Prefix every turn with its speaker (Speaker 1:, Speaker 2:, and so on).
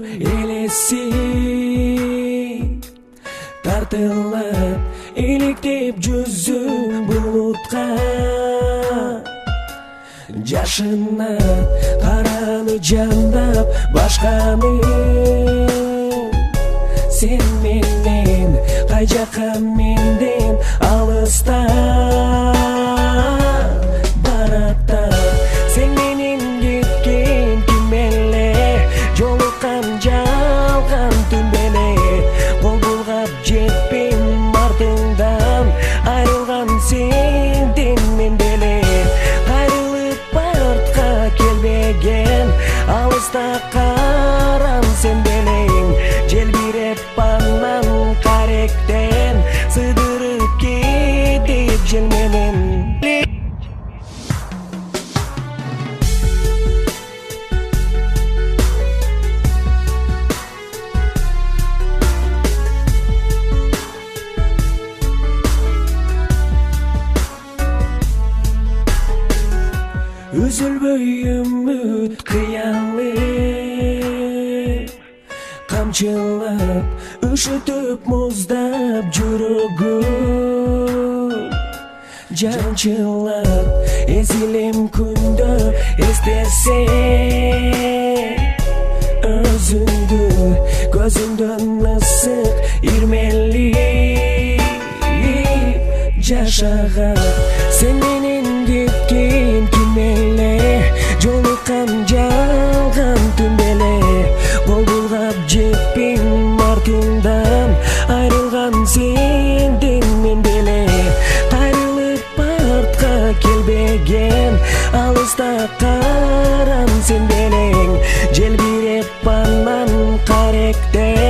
Speaker 1: элеси тартылып иликтеп жүзү булутка жашынат караны жандап башканы сен менен кай жака менден алыста баратта сен менен кеткен ким эле жолуккан жалган түн беле кол булгап жетпейм артыңдан айрылган сенден мен деле кайрылып артка келбеген алыста карам сен белең желбиреп анан каректен сыдырып кетип жел менен үзүлбөй үмүт кыялы камчылап үшүтүп муздап жүрөгүм жанчылап эзилем күндө эстесең өзүңдү көзүңдөн ысык ирмели жашаган сен менен кеткен ким эле жолуккан жалган түн беле кол булгап жетпейм артыңдан айрылган сенден мен деле кайрылып артка келбеген алыста карам сен белең желбиреп анан каректен